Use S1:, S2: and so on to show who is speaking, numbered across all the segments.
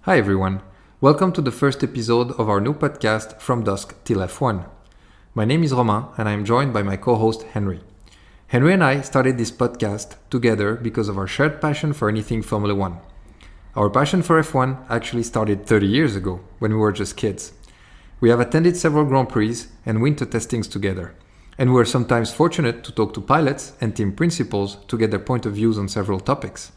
S1: Hi everyone. Welcome to the first episode of our new podcast From Dusk Till F1. My name is Romain and I am joined by my co-host Henry. Henry and I started this podcast together because of our shared passion for anything Formula 1. Our passion for F1 actually started 30 years ago when we were just kids. We have attended several Grand Prix and winter testings together, and we were sometimes fortunate to talk to pilots and team principals to get their point of views on several topics.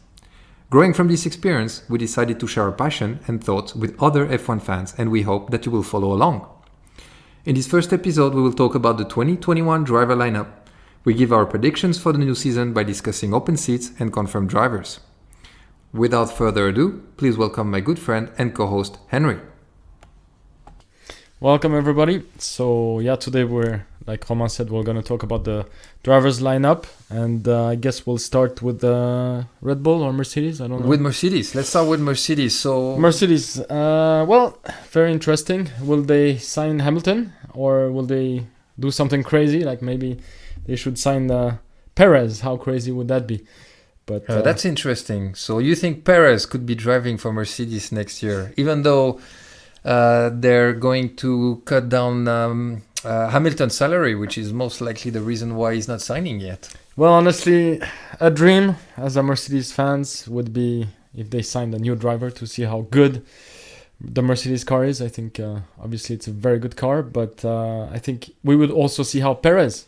S1: Growing from this experience, we decided to share our passion and thoughts with other F1 fans, and we hope that you will follow along. In this first episode, we will talk about the 2021 driver lineup. We give our predictions for the new season by discussing open seats and confirmed drivers. Without further ado, please welcome my good friend and co-host Henry.
S2: Welcome everybody. So today like Romain said, we're going to talk about the drivers lineup, and I guess we'll start with Red Bull or Mercedes. I don't know.
S1: With Mercedes. Let's start with Mercedes.
S2: Mercedes. Very interesting. Will they sign Hamilton or will they do something crazy? Like maybe they should sign Perez. How crazy would that be? But
S1: that's interesting. So you think Perez could be driving for Mercedes next year, even though they're going to cut down Hamilton's salary, which is most likely the reason why he's not signing yet.
S2: Well, honestly, a dream as a Mercedes fans would be if they signed a new driver to see how good the Mercedes car is. I think obviously it's a very good car, but I think we would also see how Perez,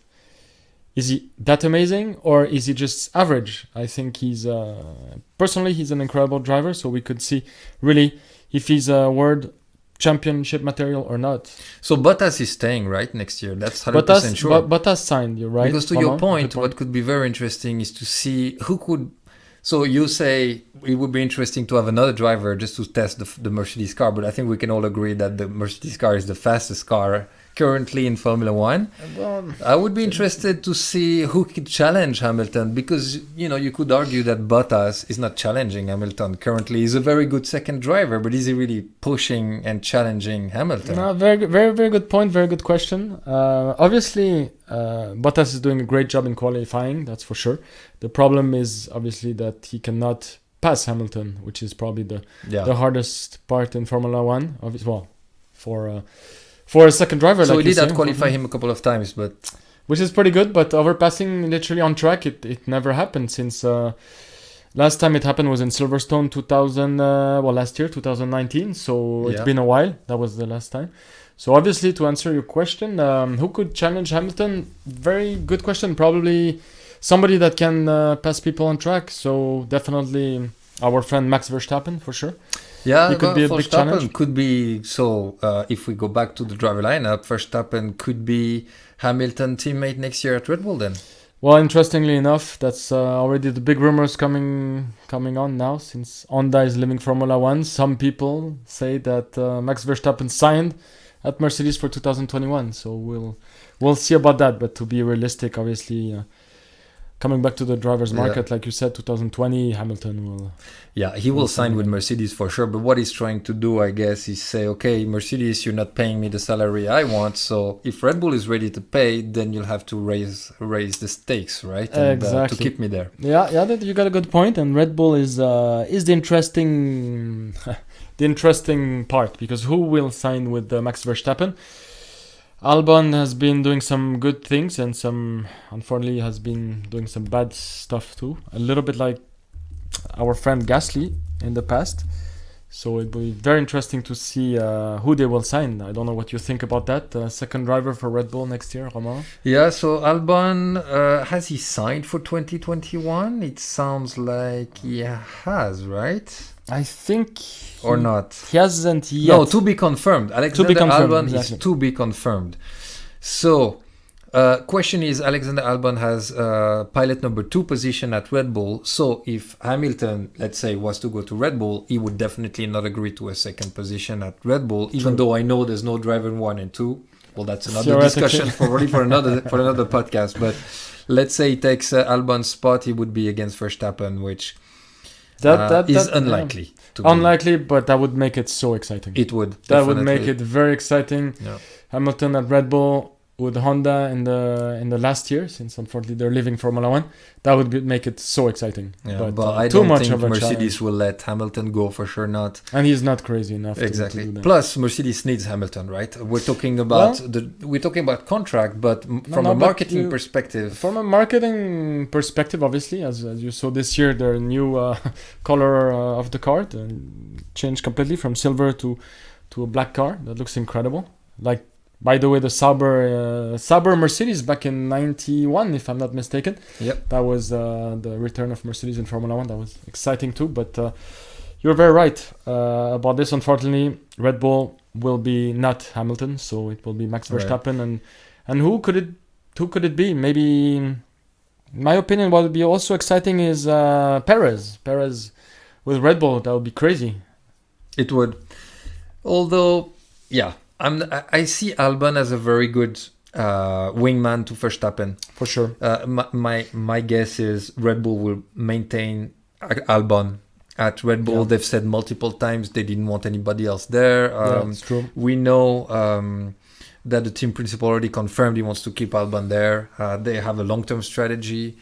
S2: is he that amazing or is he just average? I think personally he's an incredible driver, so we could see really if he's a world championship material or not.
S1: So Bottas is staying, right, next year? That's 100% sure.
S2: Bottas signed, you're right.
S1: Because to your point, what could be very interesting is to see who could... So you say it would be interesting to have another driver just to test the Mercedes car, but I think we can all agree that the Mercedes car is the fastest car currently in Formula 1.
S2: Well,
S1: I would be interested to see who could challenge Hamilton, because you could argue that Bottas is not challenging Hamilton currently. He's a very good second driver, but is he really pushing and challenging Hamilton?
S2: No, very good point, very good question. Obviously, Bottas is doing a great job in qualifying, that's for sure. The problem is obviously that he cannot pass Hamilton, which is probably the hardest part in Formula 1. For a second driver.
S1: So
S2: like
S1: we did out-qualify him a couple of times, but...
S2: Which is pretty good, but overpassing literally on track, it never happened since... last time it happened was in Silverstone last year, 2019, so it's been a while. That was the last time. So obviously, to answer your question, who could challenge Hamilton? Very good question. Probably somebody that can pass people on track. So definitely our friend Max Verstappen, for sure.
S1: Yeah,
S2: it could be a big challenge.
S1: Could be, if we go back to the driver lineup, Verstappen could be Hamilton teammate next year at Red Bull then.
S2: Well, interestingly enough, that's already the big rumors coming on now, since Honda is leaving Formula 1. Some people say that Max Verstappen signed at Mercedes for 2021, so we'll see about that. But to be realistic, obviously, coming back to the driver's market, like you said, 2020, Hamilton will...
S1: Yeah, he will sign with Mercedes for sure. But what he's trying to do, I guess, is say, okay, Mercedes, you're not paying me the salary I want. So if Red Bull is ready to pay, then you'll have to raise the stakes, right? And,
S2: exactly.
S1: To keep me there.
S2: Yeah, you got a good point. And Red Bull is the interesting the interesting part, because who will sign with Max Verstappen? Albon has been doing some good things and unfortunately has been doing some bad stuff too. A little bit like our friend Gasly in the past. So it will be very interesting to see who they will sign. I don't know what you think about that. Second driver for Red Bull next year, Romain?
S1: Yeah, so Albon, has he signed for 2021? It sounds like he has, right?
S2: I think...
S1: Or not?
S2: He hasn't yet.
S1: No, to be confirmed. Alexander Albon
S2: exactly.
S1: is to be confirmed. So, question is, Alexander Albon has pilot number 2 position at Red Bull. So, if Hamilton, let's say, was to go to Red Bull, he would definitely not agree to a second position at Red Bull, even though I know there's no driver in 1 and 2. Well, that's another discussion for another podcast. But let's say he takes Albon's spot, he would be against Verstappen, which is unlikely.
S2: Unlikely, but that would make it so exciting.
S1: It would.
S2: That would make it very exciting.
S1: Yeah.
S2: Hamilton at Red Bull, with Honda in the last year, since unfortunately they're leaving Formula One, that would make it so exciting.
S1: Yeah, but I
S2: too
S1: don't
S2: much
S1: think
S2: of a
S1: Mercedes
S2: challenge.
S1: will let Hamilton go, for sure not.
S2: And he's not crazy enough
S1: Exactly.
S2: to do that.
S1: Plus, Mercedes needs Hamilton, right? We're talking about contract, but from a marketing perspective.
S2: From a marketing perspective, obviously, as you saw this year, their new color of the car changed completely from silver to a black car. That looks incredible. Like, by the way, the Sauber Mercedes back in '91, if I'm not mistaken.
S1: Yep.
S2: That was the return of Mercedes in Formula One. That was exciting too. But you're very right about this. Unfortunately, Red Bull will be not Hamilton, so it will be Max Verstappen.
S1: Right.
S2: And who could it be? Maybe, in my opinion, what would be also exciting is Perez. Perez with Red Bull. That would be crazy.
S1: It would. Although, yeah. I see Albon as a very good wingman to Verstappen.
S2: For sure.
S1: My guess is Red Bull will maintain Albon at Red Bull.
S2: Yeah.
S1: They've said multiple times they didn't want anybody else there.
S2: That's true.
S1: We know that the team principal already confirmed he wants to keep Albon there. They have a long-term strategy.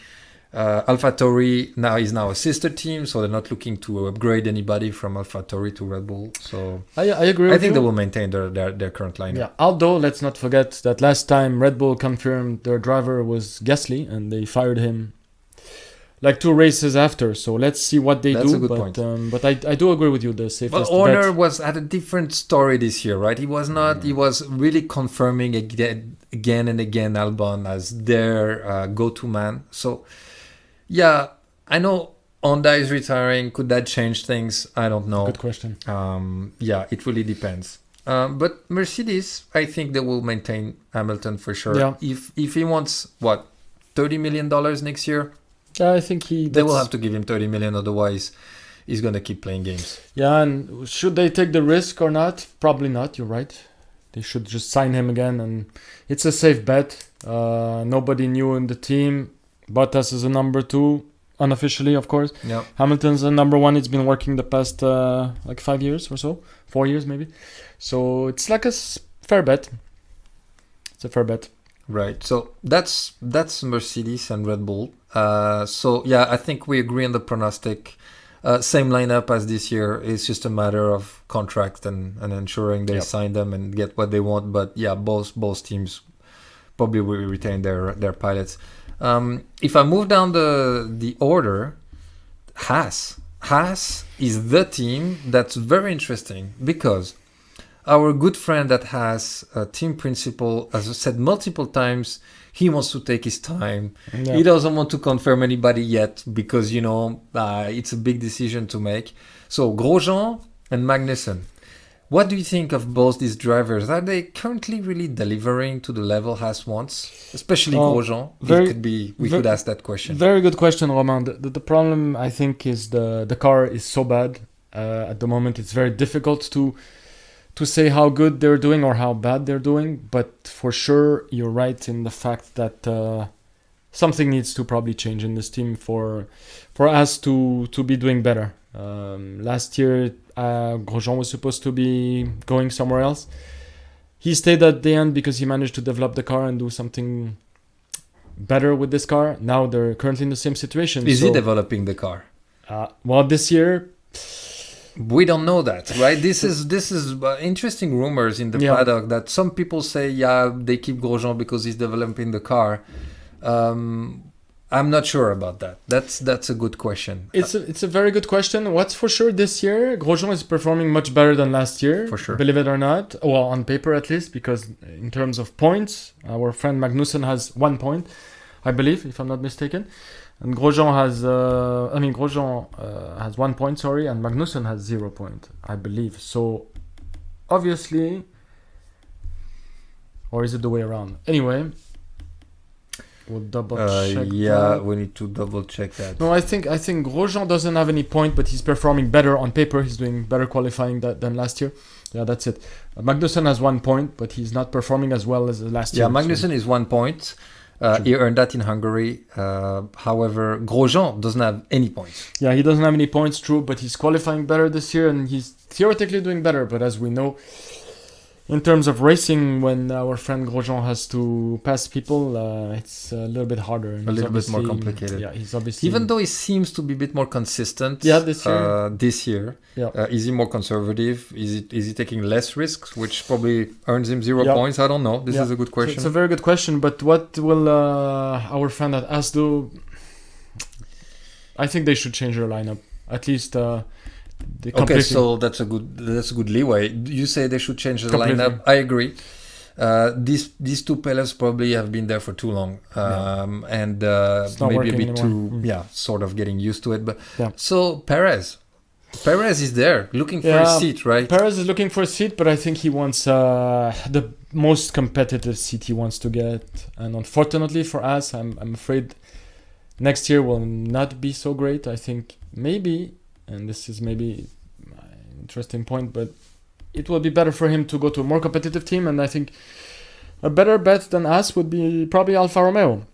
S1: AlphaTauri is now a sister team, so they're not looking to upgrade anybody from AlphaTauri to Red Bull. So
S2: I agree. I
S1: think they will maintain their current lineup.
S2: Yeah. Although let's not forget that last time Red Bull confirmed their driver was Gasly, and they fired him like 2 races after. So let's see what they do.
S1: That's a good point.
S2: But I do agree with you. The safest
S1: Horner
S2: bet.
S1: had a different story this year, right? He was not. He was really confirming again and again Albon as their go-to man. So. Yeah, I know Honda is retiring. Could that change things? I don't know.
S2: Good question.
S1: Yeah, it really depends. But Mercedes, I think they will maintain Hamilton for sure.
S2: Yeah.
S1: If he wants, $30 million next year?
S2: Yeah, I think
S1: they will have to give him $30 million, otherwise he's going to keep playing games.
S2: Yeah, and should they take the risk or not? Probably not, you're right. They should just sign him again, and it's a safe bet. Nobody new in the team. Bottas is a number 2, unofficially, of course.
S1: Yeah.
S2: Hamilton's a number 1. It's been working the past 5 years or so, 4 years maybe. So it's like a fair bet. It's a fair bet.
S1: Right. So that's Mercedes and Red Bull. So yeah, I think we agree on the prognostic. Same lineup as this year. It's just a matter of contract and ensuring they sign them and get what they want. But yeah, both teams probably will retain their pilots. If I move down the order, Haas is the team that's very interesting because our good friend that has a team principal, as I said multiple times, he wants to take his time. Yeah. He doesn't want to confirm anybody yet because, it's a big decision to make. So Grosjean and Magnussen. What do you think of both these drivers? Are they currently really delivering to the level Haas wants? Especially Grosjean. We could ask that question.
S2: Very good question, Romain. The problem, I think, is the car is so bad. At the moment, it's very difficult to say how good they're doing or how bad they're doing. But for sure, you're right in the fact that something needs to probably change in this team for us to be doing better. Last year, Grosjean was supposed to be going somewhere else. He stayed at the end because he managed to develop the car and do something better with this car. Now they're currently in the same situation.
S1: Is he developing the car?
S2: This year,
S1: we don't know that, right? This is interesting rumors in the paddock that some people say, they keep Grosjean because he's developing the car. I'm not sure about that. That's a good question.
S2: It's a very good question. What's for sure this year, Grosjean is performing much better than last year.
S1: For sure.
S2: Believe it or not. Well, on paper at least, because in terms of points, our friend Magnussen has 1 point, I believe, if I'm not mistaken. And Grosjean has 1 point, and Magnussen has 0 point, I believe. So, obviously, or is it the way around? Anyway, we'll double check.
S1: We need to double check that.
S2: No, I think Grosjean doesn't have any point, but he's performing better on paper. He's doing better qualifying than last year. Yeah, that's it. Magnussen has 1 point, but he's not performing as well as last year.
S1: Yeah, Magnussen is 1 point. He earned that in Hungary. However, Grosjean doesn't have any points.
S2: Yeah, he doesn't have any points, true, but he's qualifying better this year and he's theoretically doing better. But as we know, in terms of racing, when our friend Grosjean has to pass people, it's a little bit harder. And
S1: A little bit more complicated.
S2: Yeah, he's obviously...
S1: Even though he seems to be a bit more consistent
S2: this year.
S1: this year.
S2: Yeah.
S1: Is he more conservative? Is he taking less risks, which probably earns him 0 points? I don't know. This is a good question.
S2: So it's a very good question, but what will our friend at AS do? I think they should change their lineup. At least...
S1: Okay, so that's a good leeway. You say they should change the lineup. I agree. These two pillars probably have been there for too long, and maybe a bit too sort of getting used to it. But so Perez is there looking for a seat, right?
S2: Perez is looking for a seat, but I think he wants the most competitive seat he wants to get, and unfortunately for us, I'm afraid next year will not be so great. I think maybe. And this is maybe an interesting point, but it will be better for him to go to a more competitive team. And I think a better bet than us would be probably Alfa Romeo.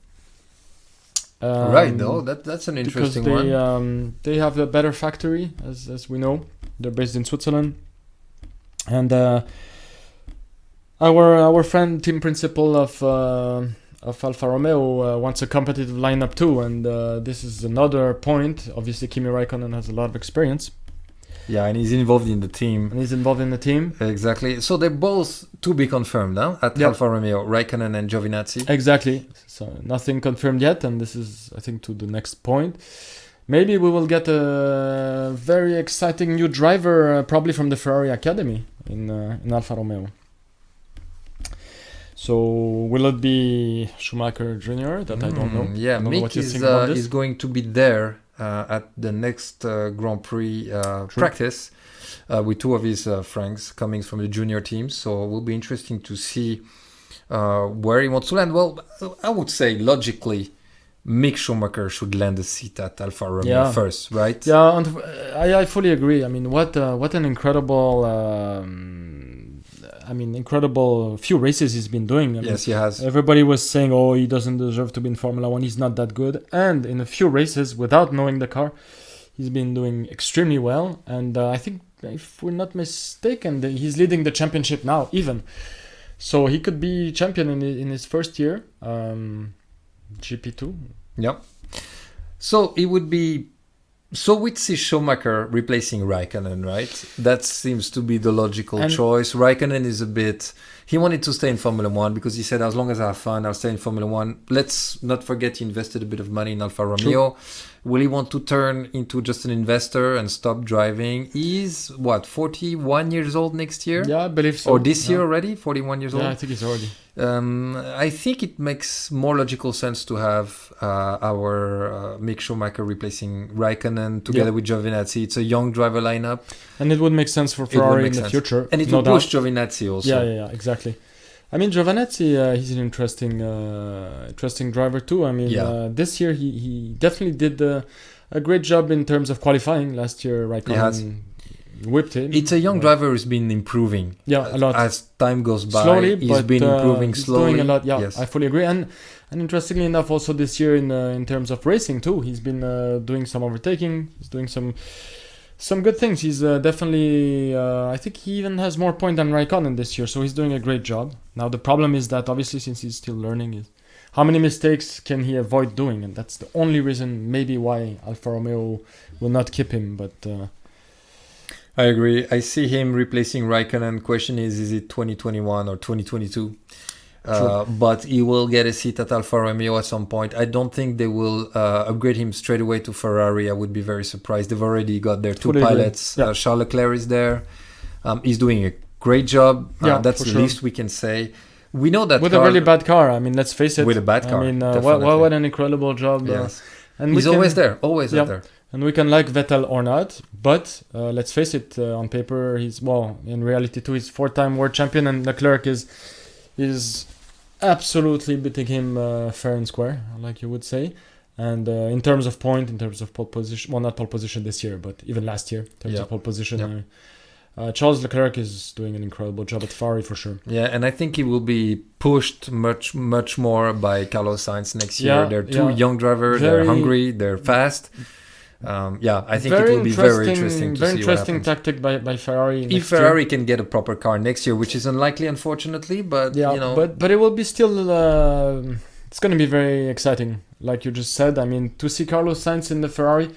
S1: Right, though. That's an interesting one.
S2: They have a better factory, as we know. They're based in Switzerland. And our friend, team principal of Alfa Romeo wants a competitive lineup too, and this is another point. Obviously, Kimi Raikkonen has a lot of experience.
S1: Yeah, and he's involved in the team.
S2: Exactly.
S1: So they're both to be confirmed at Alfa Romeo, Raikkonen and Giovinazzi.
S2: Exactly. So nothing confirmed yet, and this is, I think, to the next point. Maybe we will get a very exciting new driver, probably from the Ferrari Academy in Alfa Romeo. So will it be Schumacher Jr.? That I don't know.
S1: Yeah, Mick is going to be there at the next Grand Prix practice with two of his friends coming from the junior teams. So it will be interesting to see where he wants to land. Well, I would say logically, Mick Schumacher should land a seat at Alfa Romeo first, right?
S2: Yeah, I fully agree. I mean, what an incredible... incredible few races he's been doing.
S1: Yes, he has.
S2: Everybody was saying, he doesn't deserve to be in Formula 1. He's not that good. And in a few races, without knowing the car, he's been doing extremely well. And I think, if we're not mistaken, he's leading the championship now, even. So he could be champion in his first year, GP2.
S1: Yep. So it would be... So we'd see Schumacher replacing Raikkonen, right? That seems to be the logical choice. Raikkonen is a bit... He wanted to stay in Formula 1 because he said, as long as I have fun, I'll stay in Formula 1. Let's not forget he invested a bit of money in Alfa Romeo.
S2: True.
S1: Will he want to turn into just an investor and stop driving? He's, 41 years old next year?
S2: Yeah, I believe so.
S1: Or this year already? 41 years old?
S2: Yeah, I think he's already.
S1: I think it makes more logical sense to have our Mick Schumacher replacing Raikkonen together with Giovinazzi. It's a young driver lineup.
S2: And it would make sense for Ferrari in the future.
S1: And it would push Giovinazzi also.
S2: Yeah, exactly. I mean, Giovinazzi, he's an interesting driver too. I mean, this year he definitely did a great job in terms of qualifying. Last year, Raikkonen whipped him.
S1: It's a young driver who's been improving.
S2: Yeah, a lot.
S1: As time goes by,
S2: slowly,
S1: he's been improving slowly.
S2: He's doing a lot. Yeah, yes. I fully agree. And interestingly enough, also this year in terms of racing too, he's been doing some overtaking. He's doing some good things. He's definitely... I think he even has more points than Raikkonen this year, so he's doing a great job. Now, the problem is that, obviously, since he's still learning, is how many mistakes can he avoid doing? And that's the only reason, maybe, why Alfa Romeo will not keep him. But
S1: I agree. I see him replacing Raikkonen. Question is it 2021 or 2022? But he will get a seat at Alfa Romeo at some point. I don't think they will upgrade him straight away to Ferrari. I would be very surprised. They've already got their two pilots. Charles Leclerc is there. He's doing a great job. That's the least we can say. We know that
S2: with a really bad car. I mean, let's face it.
S1: With a bad car.
S2: I mean, what an incredible job.
S1: Yes. And he's always there. Always out there.
S2: And we can like Vettel or not, but let's face it. On paper, in reality too, he's 4-time world champion, and Leclerc is absolutely beating him fair and square, like you would say. And in terms of point, in terms of pole position, not pole position this year, but even last year, in terms of pole position, Charles Leclerc is doing an incredible job at Ferrari for sure. Yeah,
S1: and I think he will be pushed much more by Carlos Sainz next year. They're two young drivers, they're hungry, they're fast. I think it will be very interesting to
S2: very
S1: see
S2: interesting
S1: what happens.
S2: tactic by Ferrari.
S1: If Ferrari can get a proper car next year, which is unlikely, unfortunately, but
S2: yeah,
S1: you know,
S2: but it will be still. It's going to be very exciting, like you just said. I mean, to see Carlos Sainz in the Ferrari,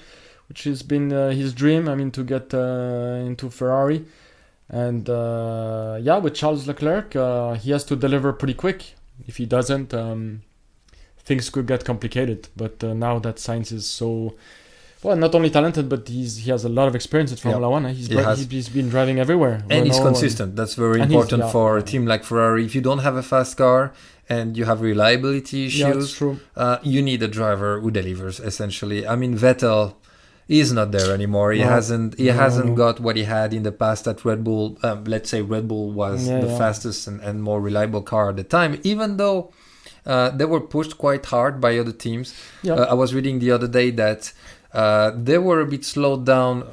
S2: which has been his dream. I mean, to get into Ferrari, and with Charles Leclerc, he has to deliver pretty quick. If he doesn't, things could get complicated. But now that Sainz is so not only talented, but he has a lot of experience at Formula One. He's been driving everywhere.
S1: And he's consistent. That's very important for a team like Ferrari. If you don't have a fast car and you have reliability issues, you need a driver who delivers, essentially. I mean, Vettel is not there anymore. He hasn't got what he had in the past at Red Bull. Let's say Red Bull was the fastest and more reliable car at the time, even though they were pushed quite hard by other teams. I was reading the other day that they were a bit slowed down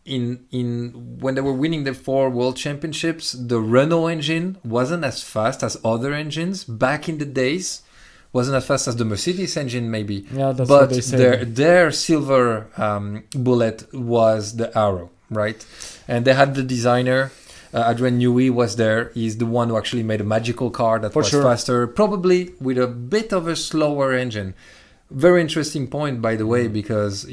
S1: in when they were winning the 4 world championships. The Renault engine wasn't as fast as other engines back in the days. Wasn't as fast as the Mercedes engine, maybe.
S2: Yeah, that's what they say.
S1: Their silver bullet was the Arrow, right? And they had the designer. Adrien Newey was there. He's the one who actually made a magical car that was faster, probably with a bit of a slower engine. Very interesting point, by the way, because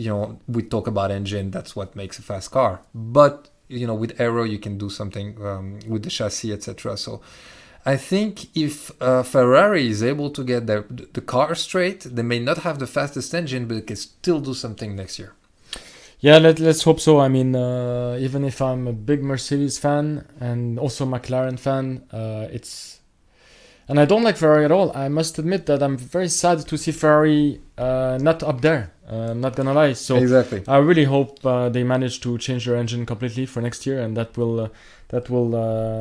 S1: we talk about engine. That's what makes a fast car. But with Aero, you can do something with the chassis, etc. So I think if Ferrari is able to get the car straight, they may not have the fastest engine, but they can still do something next year.
S2: Yeah, let's hope so. I mean, even if I'm a big Mercedes fan and also McLaren fan, and I don't like Ferrari at all. I must admit that I'm very sad to see Ferrari not up there. I'm not gonna lie. So
S1: exactly.
S2: I really hope they manage to change their engine completely for next year, and that will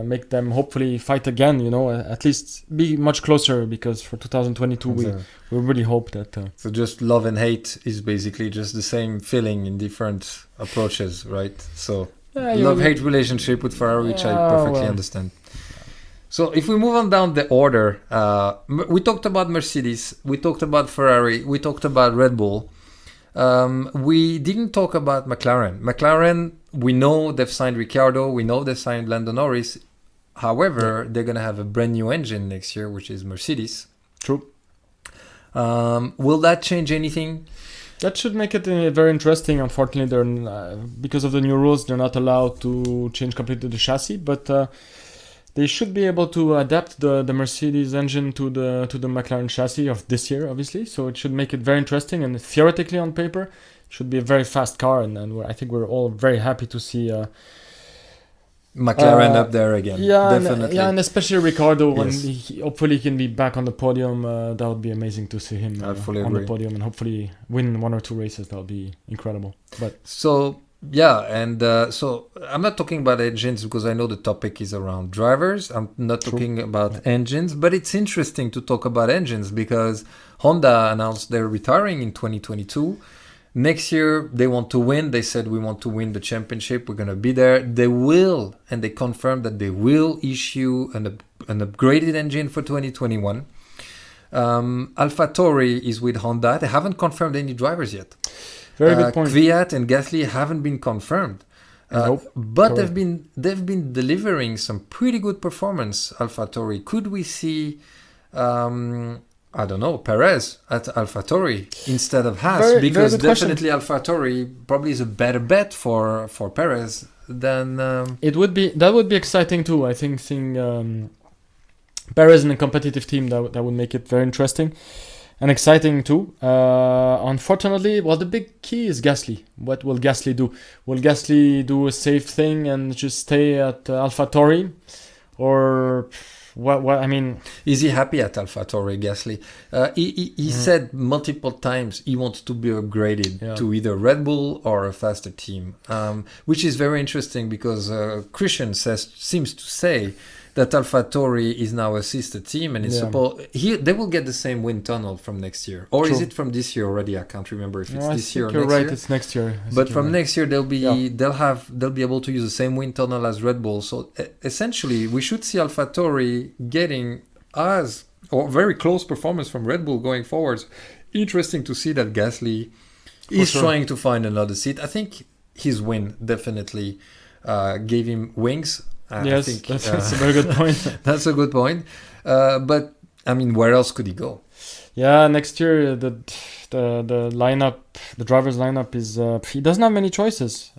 S2: make them hopefully fight again. At least be much closer, because for 2022 we really hope that.
S1: So just love and hate is basically just the same feeling in different approaches, right? So love-hate relationship with Ferrari, which I perfectly understand. So if we move on down the order, we talked about Mercedes, we talked about Ferrari, we talked about Red Bull. We didn't talk about McLaren. McLaren, we know they've signed Ricciardo, we know they've signed Lando Norris. However, they're going to have a brand new engine next year, which is Mercedes.
S2: True.
S1: Will that change anything?
S2: That should make it very interesting. Unfortunately, they're because of the new rules, they're not allowed to change completely the chassis, but they should be able to adapt the Mercedes engine to the McLaren chassis of this year, obviously. So it should make it very interesting, and theoretically on paper, it should be a very fast car. And I think we're all very happy to see
S1: McLaren up there again.
S2: Yeah,
S1: definitely.
S2: And especially Ricciardo, when hopefully he can be back on the podium. That would be amazing to see him on the podium and hopefully win 1 or 2 races. That would be incredible.
S1: So I'm not talking about engines because I know the topic is around drivers. I'm not talking about engines, but it's interesting to talk about engines because Honda announced they're retiring in 2022. Next year, they want to win. They said, we want to win the championship. We're going to be there. They will, and they confirmed that they will issue an upgraded engine for 2021. AlphaTauri is with Honda. They haven't confirmed any drivers yet.
S2: Very good point.
S1: Kvyat and Gasly haven't been confirmed, but
S2: Correct.
S1: they've been delivering some pretty good performance. AlphaTauri. Could we see, I don't know, Perez at AlphaTauri instead of Haas? Because definitely AlphaTauri probably is a better bet for Perez than.
S2: That would be exciting too. I think seeing Perez in a competitive team that would make it very interesting. And exciting too. Unfortunately, the big key is Gasly. What will Gasly do? Will Gasly do a safe thing and just stay at AlphaTauri? Or what? I mean...
S1: Is he happy at AlphaTauri, Gasly? He said multiple times he wants to be upgraded to either Red Bull or a faster team. Which is very interesting because Christian seems to say that AlphaTauri is now a sister team, and it's they will get the same wind tunnel from next year, or is it from this year already? I can't remember if it's this year or next year.
S2: It's next year.
S1: But from next year, they'll be able to use the same wind tunnel as Red Bull. So essentially, we should see AlphaTauri getting very close performance from Red Bull going forwards. Interesting to see that Gasly He's
S2: sure.
S1: trying to find another seat. I think his win definitely gave him wings.
S2: Yes,
S1: I think,
S2: that's a very good point.
S1: that's a good point. But I mean, where else could he go?
S2: Yeah, next year the lineup, the drivers' lineup is he doesn't have many choices.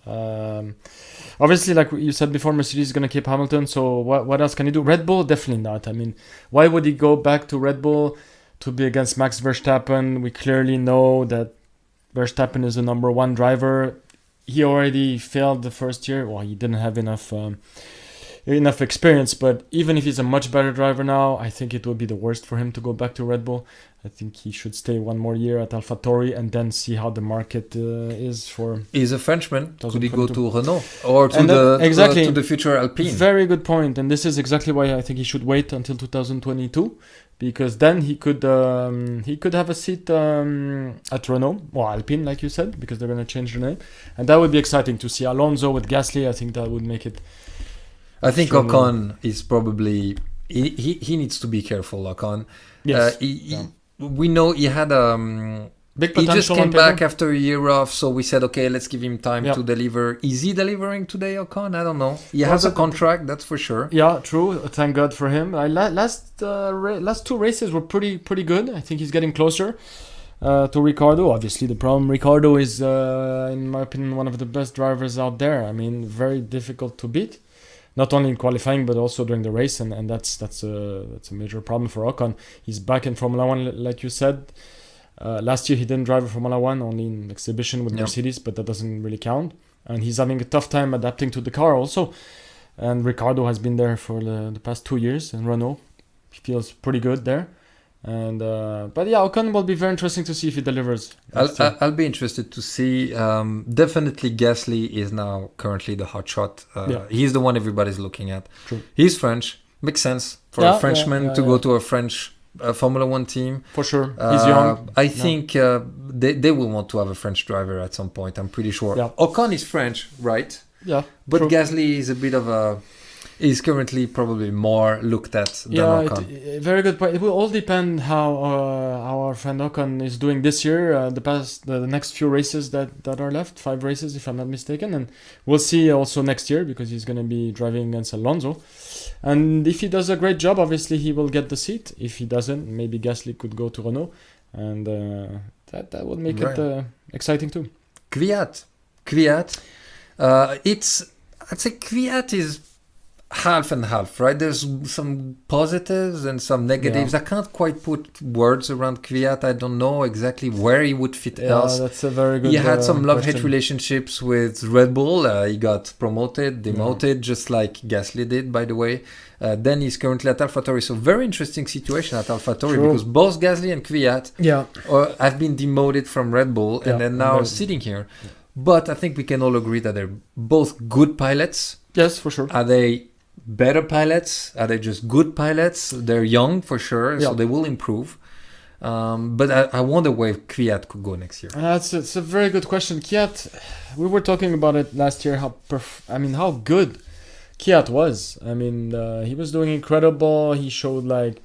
S2: Obviously, like you said before, Mercedes is gonna keep Hamilton. So what else can he do? Red Bull, definitely not. I mean, why would he go back to Red Bull to be against Max Verstappen? We clearly know that Verstappen is the number one driver. He already failed the first year. Well, he didn't have enough experience. But even if he's a much better driver now, I think it would be the worst for him to go back to Red Bull. I think he should stay one more year at AlphaTauri and then see how the market is for.
S1: He's a Frenchman. Could he go
S2: 2022.
S1: to Renault or to
S2: And exactly.
S1: to the future Alpine?
S2: Very good point. And this is exactly why I think he should wait until 2022, because then he could have a seat at Renault or Alpine, like you said, because they're going to change their name, and that would be exciting to see Alonso with Gasly. I think that would make it.
S1: I think
S2: extremely-
S1: Ocon is probably he needs to be careful. Ocon.
S2: Yes.
S1: We know he had
S2: Big
S1: he
S2: potential.
S1: just came
S2: on paper.
S1: back after a year off, so we said, okay, let's give him time
S2: Yeah.
S1: to deliver. Is he delivering today, Ocon? I don't know. He
S2: Well,
S1: has a
S2: but-
S1: contract, that's for sure.
S2: Yeah, true. Thank God for him. Last two races were pretty good. I think he's getting closer to Ricciardo. Obviously, the problem Ricciardo is, in my opinion, one of the best drivers out there. I mean, very difficult to beat, not only in qualifying but also during the race, and that's a major problem for Ocon. He's back in Formula One, like you said. Last year he didn't drive a Formula One, only in exhibition with
S1: Yeah.
S2: Mercedes, but that doesn't really count. And he's having a tough time adapting to the car also. And Ricciardo has been there for the past 2 years in Renault. He feels pretty good there. And but yeah, Ocon will be very interesting to see if he delivers. next year.
S1: I'll be interested to see. Definitely Gasly is now currently the hot shot.
S2: Yeah.
S1: He's the one everybody's looking at.
S2: True.
S1: He's French. Makes sense for
S2: Yeah,
S1: a Frenchman
S2: yeah,
S1: to
S2: yeah.
S1: go to a French Formula One team.
S2: For sure. He's young.
S1: I think they will want to have a French driver at some point. I'm pretty sure.
S2: Yeah.
S1: Ocon is French, right?
S2: Yeah.
S1: But
S2: true.
S1: Gasly is a bit of a. Is currently probably more looked at than Ocon.
S2: Very good point. It will all depend how our friend Ocon is doing this year. The next few races that are left, 5 races if I'm not mistaken, and we'll see also next year because he's going to be driving against Alonso. And if he does a great job, obviously he will get the seat. If he doesn't, maybe Gasly could go to Renault, and that would make
S1: Right.
S2: it exciting too.
S1: Kvyat. I'd say Kvyat is half and half, right? There's some positives and some negatives.
S2: Yeah.
S1: I can't quite put words around Kvyat. I don't know exactly where he would fit
S2: Yeah,
S1: else.
S2: that's a very good.
S1: He had some love-hate
S2: question.
S1: relationships with Red Bull. He got promoted, demoted, just like Gasly did, by the way. Then he's currently at AlphaTauri. So very interesting situation at AlphaTauri
S2: True.
S1: because both Gasly and Kvyat
S2: Yeah.
S1: have been demoted from Red Bull
S2: Yeah,
S1: and then
S2: and
S1: now
S2: they're-
S1: sitting here. But I think we can all agree that they're both good pilots.
S2: Yes, for sure.
S1: Are they better pilots? Are they just good pilots? They're young for sure, so
S2: Yeah.
S1: they will improve. But I wonder where Kvyat could go next year.
S2: It's a very good question. Kvyat, we were talking about it last year. How good Kvyat was. I mean, he was doing incredible. He showed like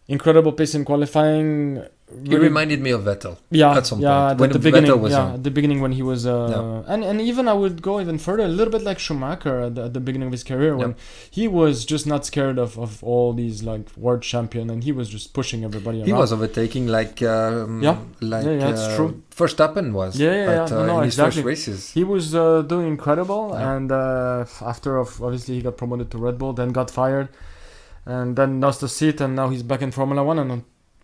S2: incredible pace in qualifying.
S1: He reminded me of Vettel.
S2: Yeah,
S1: at some
S2: yeah,
S1: point, when
S2: at the
S1: Vettel
S2: beginning,
S1: was young.
S2: at the beginning when he was,
S1: Yeah.
S2: and even I would go even further, a little bit like Schumacher at the beginning of his career when he was just not scared of all these like world champion, and he was just pushing everybody around.
S1: He was overtaking like
S2: it's true.
S1: Verstappen was
S2: Yeah,
S1: in his
S2: exactly.
S1: first races.
S2: He was doing incredible,
S1: Yeah.
S2: and after obviously he got promoted to Red Bull, then got fired, and then lost the seat, and now he's back in Formula One, and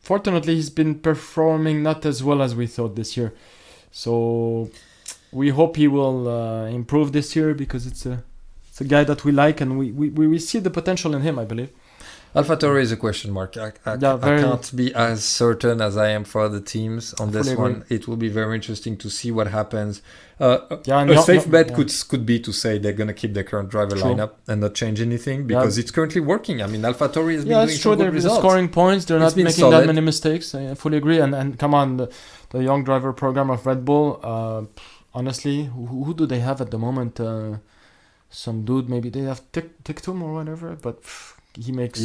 S2: unfortunately he's been performing not as well as we thought this year. So we hope he will improve this year because it's a guy that we like, and we see the potential in him, I believe.
S1: AlphaTauri is a question mark. I can't be as certain as I am for other teams on this
S2: fully
S1: one.
S2: agree.
S1: It will be very interesting to see what happens.
S2: And
S1: A safe bet
S2: yeah.
S1: could be to say they're going to keep their current driver
S2: True.
S1: lineup and not change anything because it's currently working. I mean, AlphaTauri has been
S2: Yeah,
S1: doing
S2: it's true.
S1: some
S2: They're
S1: good results.
S2: scoring points. They're
S1: It's
S2: not
S1: been
S2: making
S1: solid.
S2: that many mistakes. I fully agree. And come on, the young driver program of Red Bull. Honestly, who do they have at the moment? Some dude. Maybe they have Tictum or whatever. But he makes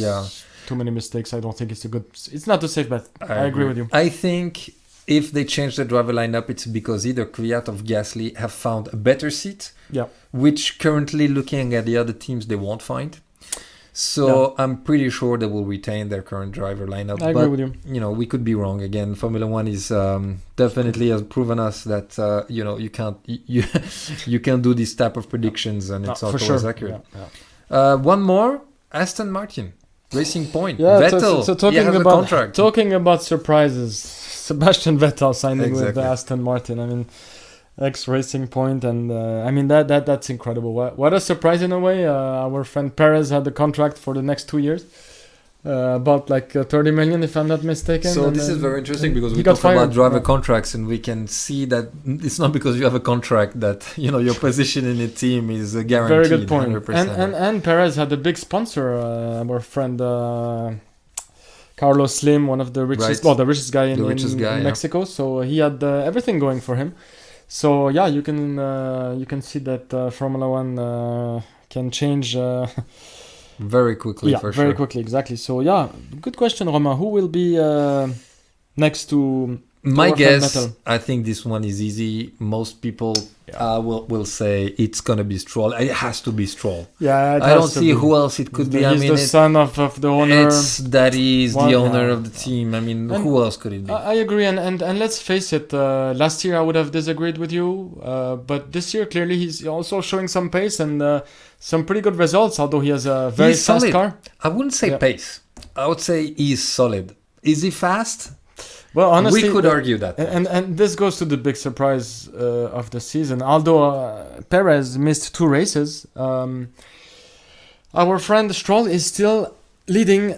S2: too many mistakes. I don't think it's a good. It's not a safe bet. I agree with you.
S1: I think if they change the driver lineup, it's because either Kvyat or Gasly have found a better seat, which currently, looking at the other teams, they won't find. So I'm pretty sure they will retain their current driver lineup.
S2: I agree with you.
S1: You know, we could be wrong again. Formula One is definitely has proven us that you can't do this type of predictions, and it's not always accurate. One more, Aston Martin, Racing Point. Vettel.
S2: So talking about surprises, Sebastian Vettel signing with Aston Martin. I mean, ex-Racing Point, and that's incredible. What a surprise in a way. Our friend Perez had the contract for the next 2 years, about like 30 million, if I'm not mistaken.
S1: So this is very interesting because we talk about driver contracts, and we can see that it's not because you have a contract that your position in a team is guaranteed.
S2: Very good point.
S1: 100%.
S2: And Perez had a big sponsor. Our friend Carlos Slim, one of the richest, the richest guy in Mexico. So he had everything going for him. So yeah, you can see that Formula One can change
S1: very quickly. For sure.
S2: Very quickly, exactly. So yeah, good question, Romain. Who will be next to?
S1: My guess, I think this one is easy. Most people will say it's gonna be Stroll. It has to be Stroll.
S2: Yeah,
S1: I don't see who else it could be.
S2: He's the son of the owner.
S1: It's Daddy is the owner of the team. I mean, who else could it be?
S2: I agree, and let's face it. Last year I would have disagreed with you, but this year clearly he's also showing some pace and some pretty good results. Although he has a very fast car.
S1: I wouldn't say pace. I would say he's solid. Is he fast?
S2: Well, honestly,
S1: we could argue that.
S2: And this goes to the big surprise of the season. Although Perez missed 2 races, our friend Stroll is still leading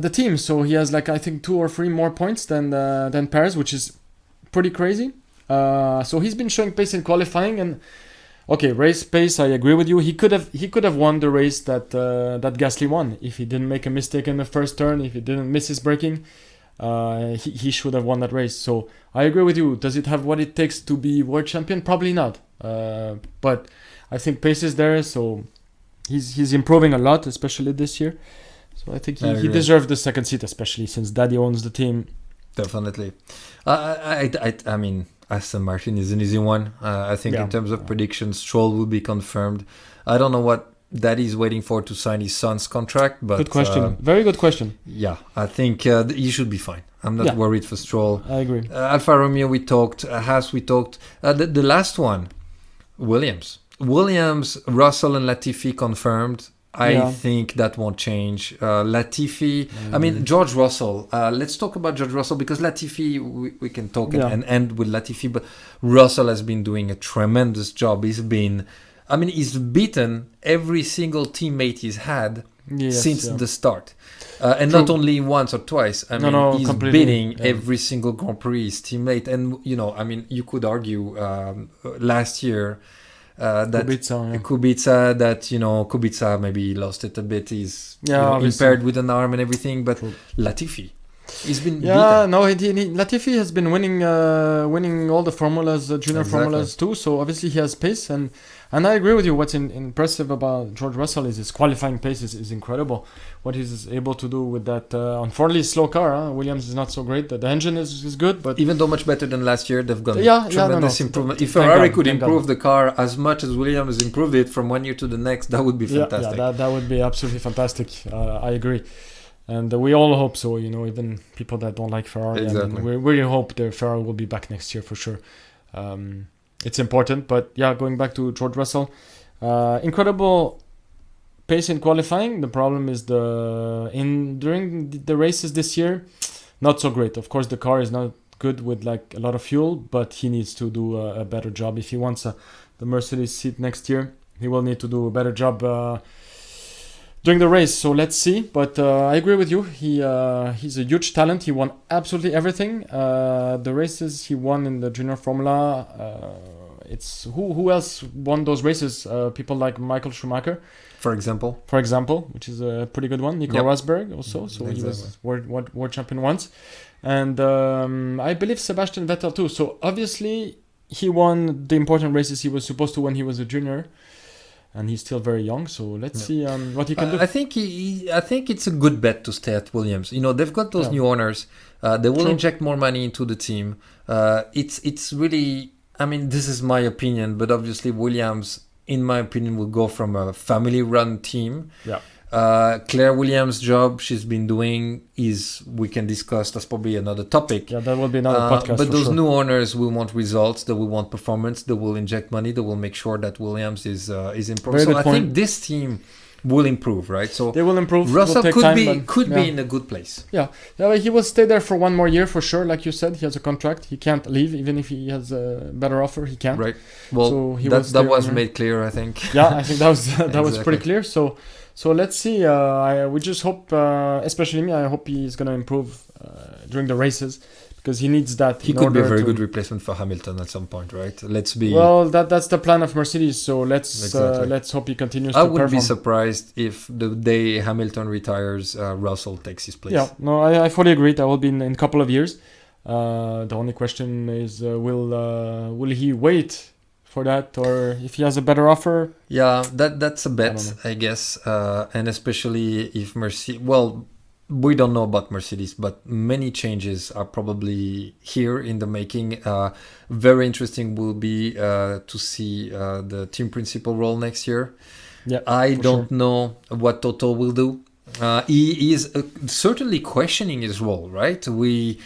S2: the team. So he has I think 2 or 3 more points than Perez, which is pretty crazy. So he's been showing pace in qualifying, and race pace. I agree with you. He could have won the race that Gasly won if he didn't make a mistake in the first turn. If he didn't miss his braking. He should have won that race. So I agree with you. Does it have what it takes to be world champion? Probably not. But I think pace is there. So he's improving a lot, especially this year. So I think he deserved the second seat, especially since Daddy owns the team.
S1: Definitely. I mean, Aston Martin is an easy one. I think in terms of predictions, Stroll will be confirmed. I don't know what Daddy's waiting for to sign his son's contract, but
S2: good question. Very good question.
S1: Yeah, I think he should be fine. I'm not worried for Stroll.
S2: I agree.
S1: Alfa Romeo, we talked. Haas, we talked. The last one, Williams, Russell and Latifi confirmed. I think that won't change. Latifi, I mean, George Russell. Let's talk about George Russell because Latifi, we can talk and end with Latifi, but Russell has been doing a tremendous job. He's beaten every single teammate he's had since the start. And not only once or twice. He's beating every single Grand Prix his teammate. And, you could argue last year that Kubica maybe lost it a bit. He's impaired with an arm and everything. But Latifi, he's been beaten.
S2: Latifi has been winning all the formulas, junior formulas too. So obviously he has pace, and I agree with you. What's impressive about George Russell is his qualifying pace is incredible. What he's able to do with that unfortunately slow car. Williams is not so great. The engine is good, but
S1: even though much better than last year, they've got tremendous improvement. If Ferrari could improve the car as much as Williams improved it from one year to the next, that would be fantastic.
S2: That would be absolutely fantastic. I agree. And we all hope so, even people that don't like Ferrari.
S1: Exactly.
S2: We really hope the Ferrari will be back next year for sure. It's important, but going back to George Russell, incredible pace in qualifying. The problem is during the races this year, not so great. Of course, the car is not good with a lot of fuel, but he needs to do a better job. If he wants the Mercedes seat next year, he will need to do a better job during the race. So let's see. But I agree with you. He's a huge talent. He won absolutely everything. The races he won in the Junior Formula. It's who else won those races? People like Michael Schumacher, for example, which is a pretty good one. Nico Rosberg also. So he was world champion once, and I believe Sebastian Vettel too. So obviously he won the important races he was supposed to when he was a junior. and he's still very young. So let's see what he can do.
S1: I think I think it's a good bet to stay at Williams. You know, they've got those new owners. They will inject more money into the team. It's really, I mean, this is my opinion, but obviously Williams, in my opinion, will go from a family-run team.
S2: Yeah.
S1: Claire Williams' job she's been doing is, we can discuss, that's probably another topic.
S2: Yeah, that will be another podcast.
S1: But those
S2: sure.
S1: new owners will want results, they will want performance, they will inject money, they will make sure that Williams is improved.
S2: Very
S1: So
S2: good
S1: I
S2: point.
S1: think this team will improve, right? So
S2: They will improve.
S1: Russell
S2: will take
S1: could
S2: time,
S1: be in a good place.
S2: Yeah, he will stay there for one more year for sure. Like you said, he has a contract. He can't leave, even if he has a better offer. He can't.
S1: Right. Well,
S2: So he
S1: that
S2: will
S1: was
S2: stay
S1: made clear, I think.
S2: Yeah, I think that was that was pretty
S1: Exactly.
S2: clear. So let's see. We just hope, especially me, I hope he's gonna improve during the races because he needs that.
S1: He
S2: in
S1: could be a
S2: order
S1: very
S2: to-
S1: good replacement for Hamilton at some point, right? Let's be.
S2: Well, that's the plan of Mercedes. So
S1: Exactly.
S2: let's hope he continues
S1: I
S2: to
S1: wouldn't be
S2: perform.
S1: surprised if the day Hamilton retires, Russell takes his place.
S2: Yeah, no, I fully agree. That will be in a couple of years. The only question is, will he wait for that, or if he has a better offer?
S1: Yeah, that's a
S2: I
S1: bet,
S2: don't
S1: I guess, and especially if Mercedes. Well, we don't know about Mercedes, but many changes are probably here in the making. Very interesting will be to see the team principal role next year.
S2: Yeah,
S1: I
S2: for
S1: don't
S2: sure.
S1: know what Toto will do. He is certainly questioning his role, right? We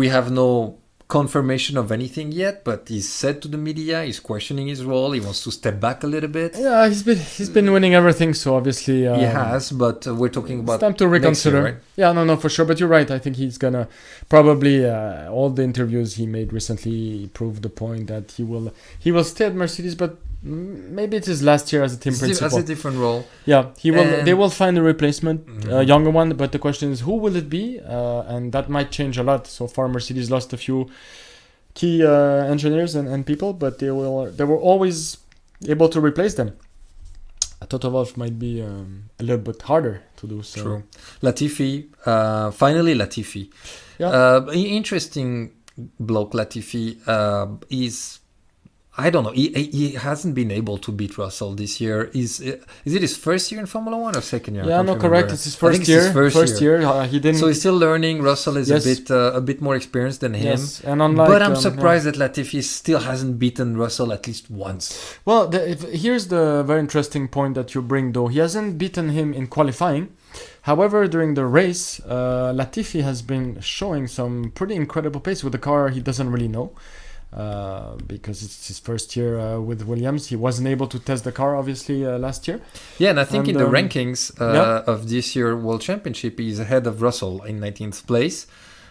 S1: have no confirmation of anything yet, but he's said to the media he's questioning his role. He wants to step back a little bit.
S2: Yeah, he's been winning everything, so obviously
S1: He has, but we're talking about
S2: it's time to
S1: next
S2: reconsider.
S1: year, right?
S2: Yeah, no, for sure. But you're right. I think he's gonna probably all the interviews he made recently prove the point that he will stay at Mercedes, but maybe it's his last year as a team
S1: As
S2: principal.
S1: a different role.
S2: Yeah, he will.
S1: And-
S2: They will find a replacement,
S1: Mhm.
S2: younger one. But the question is, who will it be? And that might change a lot. So far, Mercedes lost a few key engineers and people, but they were always able to replace them. Toto Wolff might be a little bit harder to do. So.
S1: True. Latifi, finally Latifi.
S2: Yeah.
S1: Interesting bloke Latifi is, I don't know, he hasn't been able to beat Russell this year. Is it his first year in Formula One or second year? I
S2: Yeah,
S1: can't
S2: no,
S1: remember.
S2: correct. It's his
S1: I think
S2: first
S1: it's
S2: year.
S1: his first year.
S2: He didn't.
S1: So he's still learning. Russell is
S2: Yes.
S1: a bit more experienced than him.
S2: yes, and unlike,
S1: But I'm
S2: yeah.
S1: surprised that Latifi still hasn't beaten Russell at least once.
S2: Well, here's the very interesting point that you bring, though. He hasn't beaten him in qualifying. However, during the race, Latifi has been showing some pretty incredible pace with a car he doesn't really know. Because it's his first year with Williams. He wasn't able to test the car, obviously, last year.
S1: Yeah, and I think
S2: And,
S1: in the
S2: um,
S1: rankings of this year World Championship, he's ahead of Russell in 19th place.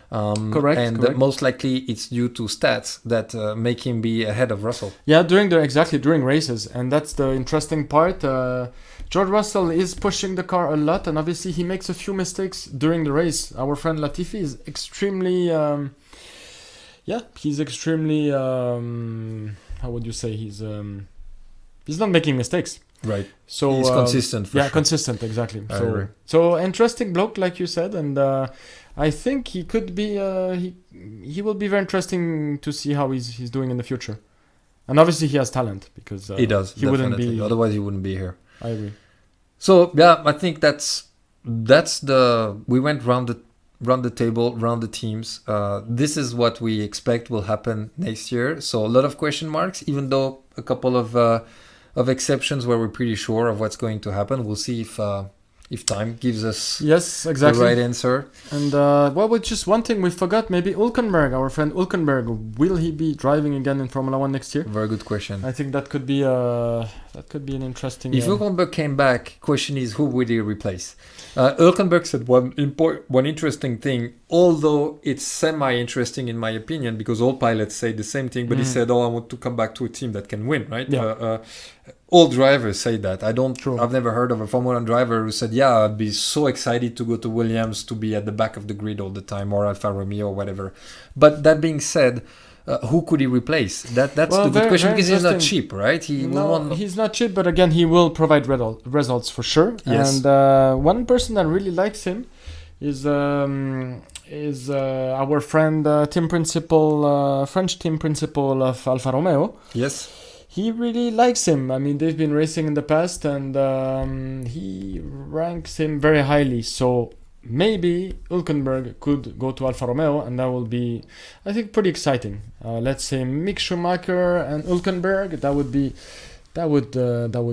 S2: Correct,
S1: And
S2: correct.
S1: most likely it's due to stats that make him be ahead of Russell.
S2: Yeah, during races, and that's the interesting part. George Russell is pushing the car a lot, and obviously he makes a few mistakes during the race. Our friend Latifi is extremely, he's extremely. How would you say he's not making mistakes.
S1: Right.
S2: So
S1: He's consistent. For sure.
S2: consistent, exactly.
S1: I agree.
S2: So interesting bloke, like you said, and I think he could be. He will be very interesting to see how he's doing in the future. And obviously he has talent because
S1: He does.
S2: He wouldn't
S1: definitely.
S2: be.
S1: Otherwise, he wouldn't be here.
S2: I agree.
S1: So yeah, I think that's the. We went round the table, round the teams. This is what we expect will happen next year. So a lot of question marks, even though a couple of exceptions where we're pretty sure of what's going to happen. We'll see if time gives us
S2: Yes, exactly.
S1: the right answer.
S2: And with just one thing we forgot, maybe Hülkenberg, our friend Hülkenberg, will he be driving again in Formula One next year?
S1: Very good question.
S2: I think that could be an interesting.
S1: If Hülkenberg came back, question is who would he replace? Hülkenberg said one interesting thing, although it's semi-interesting in my opinion, because all pilots say the same thing, but he said, I want to come back to a team that can win, right?
S2: Yeah.
S1: All drivers say that.
S2: True.
S1: I've never heard of a Formula 1 driver who said, yeah, I'd be so excited to go to Williams to be at the back of the grid all the time, or Alfa Romeo or whatever. But that being said, who could he replace? That's the good question, because he's not cheap, right?
S2: He's not cheap, but again, he will provide results for sure.
S1: Yes.
S2: And one person that really likes him is our friend, French team principal of Alfa Romeo.
S1: Yes.
S2: he really likes him. I mean, they've been racing in the past, and he ranks him very highly. So maybe Hülkenberg could go to Alfa Romeo, and that will be, I think, pretty exciting. Let's say Mick Schumacher and Hülkenberg. That would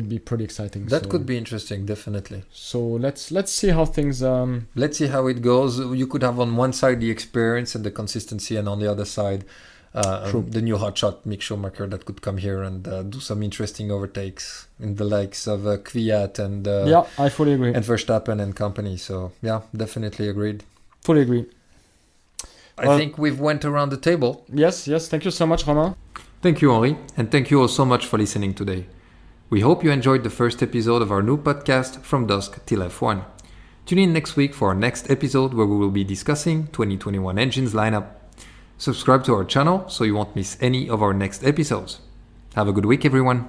S2: be pretty exciting.
S1: That could be interesting, definitely.
S2: So let's see how things.
S1: Let's see how it goes. You could have on one side the experience and the consistency, and on the other side, the new hotshot Mick Schumacher that could come here and do some interesting overtakes in the likes of Kvyat and
S2: I fully agree.
S1: And Verstappen and company. So yeah, definitely agreed.
S2: Fully agree.
S1: I think we've went around the table.
S2: Yes. Thank you so much, Romain.
S1: Thank you, Henri, and thank you all so much for listening today. We hope you enjoyed the first episode of our new podcast, From Dusk Till F1. Tune in next week for our next episode where we will be discussing 2021 engines lineup. Subscribe to our channel so you won't miss any of our next episodes. Have a good week, everyone.